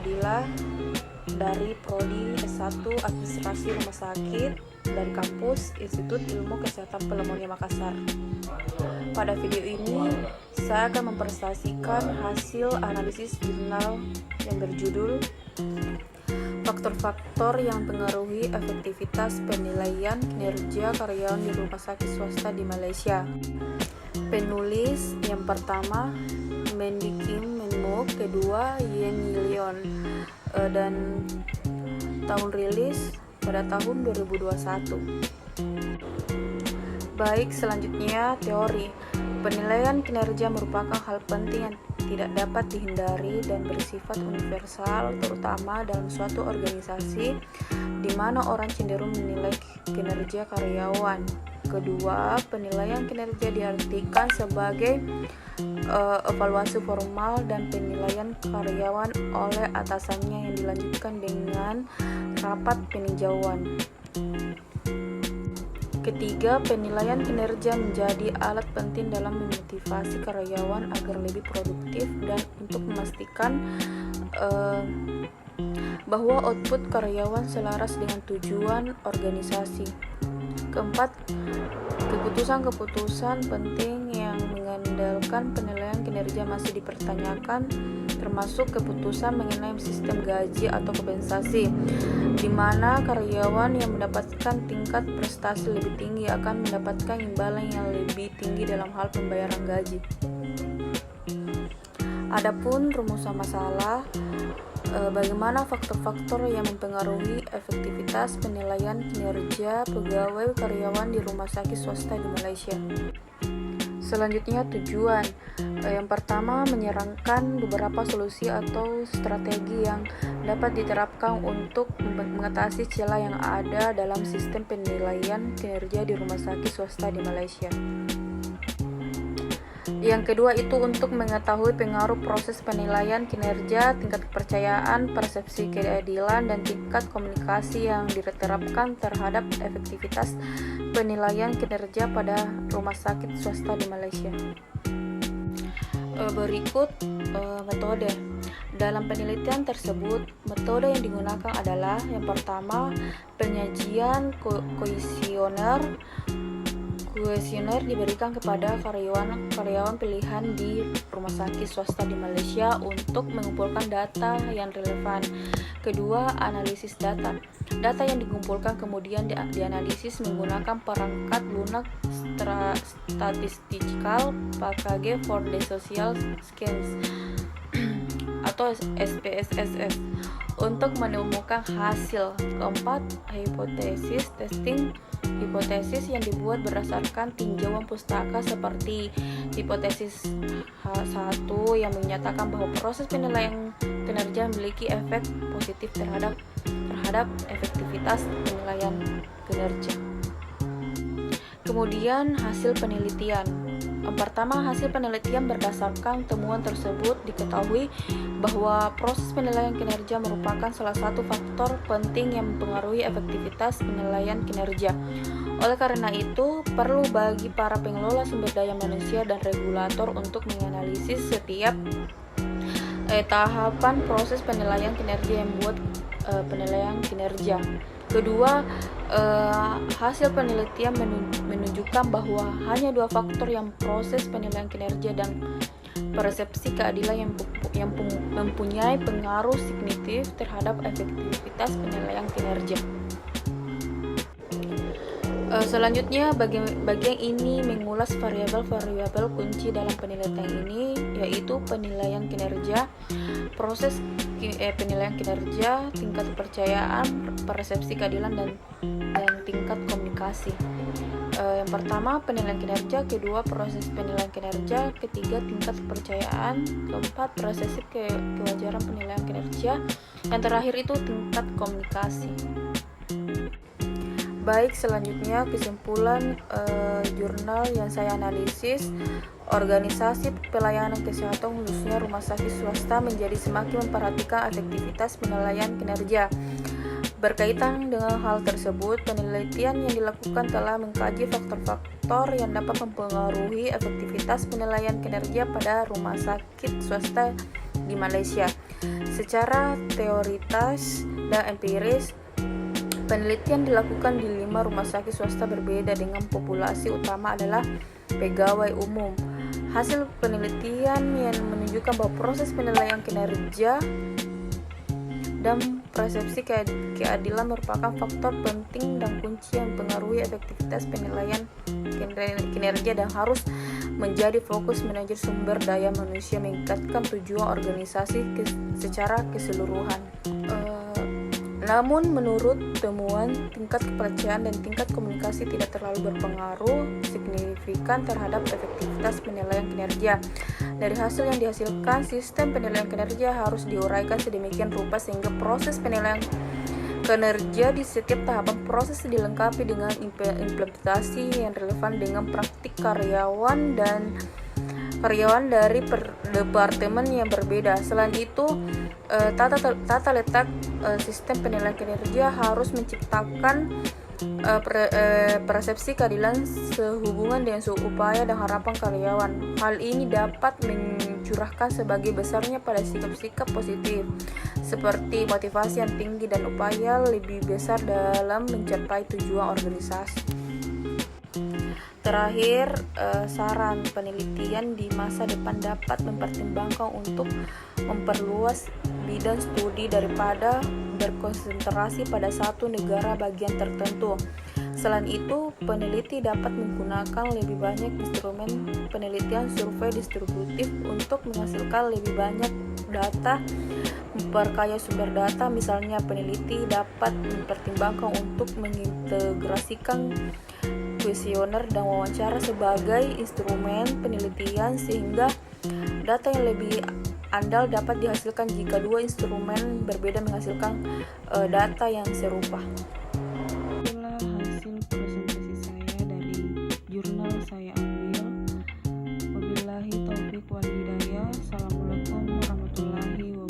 Fadila dari Prodi S1 Administrasi Rumah Sakit dari kampus Institut Ilmu Kesehatan Pneumonia Makassar. Pada video ini, saya akan mempresentasikan hasil analisis jurnal yang berjudul Faktor-faktor yang mempengaruhi efektivitas penilaian kinerja karyawan di rumah sakit swasta di Malaysia. Penulis yang pertama Mendikim Menmo, kedua Yen Leon, dan tahun rilis pada tahun 2021. Baik, selanjutnya teori. Penilaian kinerja merupakan hal penting yang tidak dapat dihindari dan bersifat universal, terutama dalam suatu organisasi di mana orang cenderung menilai kinerja karyawan. Kedua, penilaian kinerja diartikan sebagai evaluasi formal dan penilaian karyawan oleh atasannya yang dilanjutkan dengan rapat peninjauan. Ketiga, penilaian kinerja menjadi alat penting dalam memotivasi karyawan agar lebih produktif dan untuk memastikan bahwa output karyawan selaras dengan tujuan organisasi. Keempat, keputusan-keputusan penting yang mengandalkan penilaian kinerja masih dipertanyakan, termasuk keputusan mengenai sistem gaji atau kompensasi, di mana karyawan yang mendapatkan tingkat prestasi lebih tinggi akan mendapatkan imbalan yang lebih tinggi dalam hal pembayaran gaji. Adapun rumusan masalah, bagaimana faktor-faktor yang mempengaruhi efektivitas penilaian kinerja pegawai karyawan di rumah sakit swasta di Malaysia. Selanjutnya tujuan. Yang pertama, menyerangkan beberapa solusi atau strategi yang dapat diterapkan untuk mengatasi celah yang ada dalam sistem penilaian kinerja di rumah sakit swasta di Malaysia. Yang kedua itu untuk mengetahui pengaruh proses penilaian kinerja, tingkat kepercayaan, persepsi keadilan, dan tingkat komunikasi yang diterapkan terhadap efektivitas penilaian kinerja pada rumah sakit swasta di Malaysia. Berikut metode. Dalam penelitian tersebut, metode yang digunakan adalah yang pertama, penyajian kuesioner diberikan kepada karyawan pilihan di rumah sakit swasta di Malaysia untuk mengumpulkan data yang relevan. Kedua, analisis data. Data yang dikumpulkan kemudian dianalisis menggunakan perangkat lunak statistikal PKG for the social scans atau SPSS untuk menemukan hasil. Keempat, hipotesis testing. Hipotesis yang dibuat berdasarkan tinjauan pustaka seperti hipotesis H1 yang menyatakan bahwa proses penilaian kinerja memiliki efek positif terhadap efektivitas penilaian kinerja. Kemudian hasil penelitian. Yang pertama, hasil penelitian berdasarkan temuan tersebut diketahui bahwa proses penilaian kinerja merupakan salah satu faktor penting yang mempengaruhi efektivitas penilaian kinerja. Oleh karena itu, perlu bagi para pengelola sumber daya manusia dan regulator untuk menganalisis setiap tahapan proses penilaian kinerja yang membuat penilaian kinerja. Kedua, hasil penelitian menunjukkan bahwa hanya dua faktor yang proses penilaian kinerja dan persepsi keadilan yang mempunyai pengaruh signifikan terhadap efektivitas penilaian kinerja. Selanjutnya, bagian ini mengulas variabel-variabel kunci dalam penelitian ini, yaitu penilaian kinerja, proses penilaian kinerja, tingkat kepercayaan, persepsi keadilan, dan tingkat komunikasi. Yang pertama, penilaian kinerja. Kedua, proses penilaian kinerja. Ketiga, tingkat kepercayaan. Keempat, persepsi kewajaran penilaian kinerja. Yang terakhir itu tingkat komunikasi. Baik, selanjutnya kesimpulan jurnal yang saya analisis. Organisasi pelayanan kesehatan khususnya rumah sakit swasta menjadi semakin memperhatikan efektivitas penilaian kinerja. Berkaitan dengan hal tersebut, penelitian yang dilakukan telah mengkaji faktor-faktor yang dapat mempengaruhi efektivitas penilaian kinerja pada rumah sakit swasta di Malaysia. Secara teoritis dan empiris, penelitian dilakukan di 5 rumah sakit swasta berbeda dengan populasi utama adalah pegawai umum. Hasil penelitian yang menunjukkan bahwa proses penilaian kinerja dan persepsi keadilan merupakan faktor penting dan kunci yang mempengaruhi efektivitas penilaian kinerja dan harus menjadi fokus manajer sumber daya manusia meningkatkan tujuan organisasi secara keseluruhan. Namun menurut temuan, tingkat kepercayaan dan tingkat komunikasi tidak terlalu berpengaruh signifikan terhadap efektivitas penilaian kinerja. Dari hasil yang dihasilkan, sistem penilaian kinerja harus diuraikan sedemikian rupa sehingga proses penilaian kinerja di setiap tahapan proses dilengkapi dengan implementasi yang relevan dengan praktik karyawan dari departemen yang berbeda. Selain itu, tata letak sistem penilaian kinerja harus menciptakan persepsi keadilan sehubungan dengan upaya dan harapan karyawan. Hal ini dapat mencurahkan sebagai besarnya pada sikap-sikap positif seperti motivasi yang tinggi dan upaya lebih besar dalam mencapai tujuan organisasi. Terakhir, saran penelitian di masa depan dapat mempertimbangkan untuk memperluas bidang studi daripada berkonsentrasi pada satu negara bagian tertentu. Selain itu, peneliti dapat menggunakan lebih banyak instrumen penelitian survei distributif untuk menghasilkan lebih banyak data, memperkaya sumber data. Misalnya, peneliti dapat mempertimbangkan untuk mengintegrasikan kuesioner dan wawancara sebagai instrumen penelitian sehingga data yang lebih andal dapat dihasilkan jika dua instrumen berbeda menghasilkan data yang serupa. Itulah hasil presentasi saya dari jurnal saya ambil. Wabillahi taufiq wal hidayah. Assalamualaikum warahmatullahi wabarakatuh.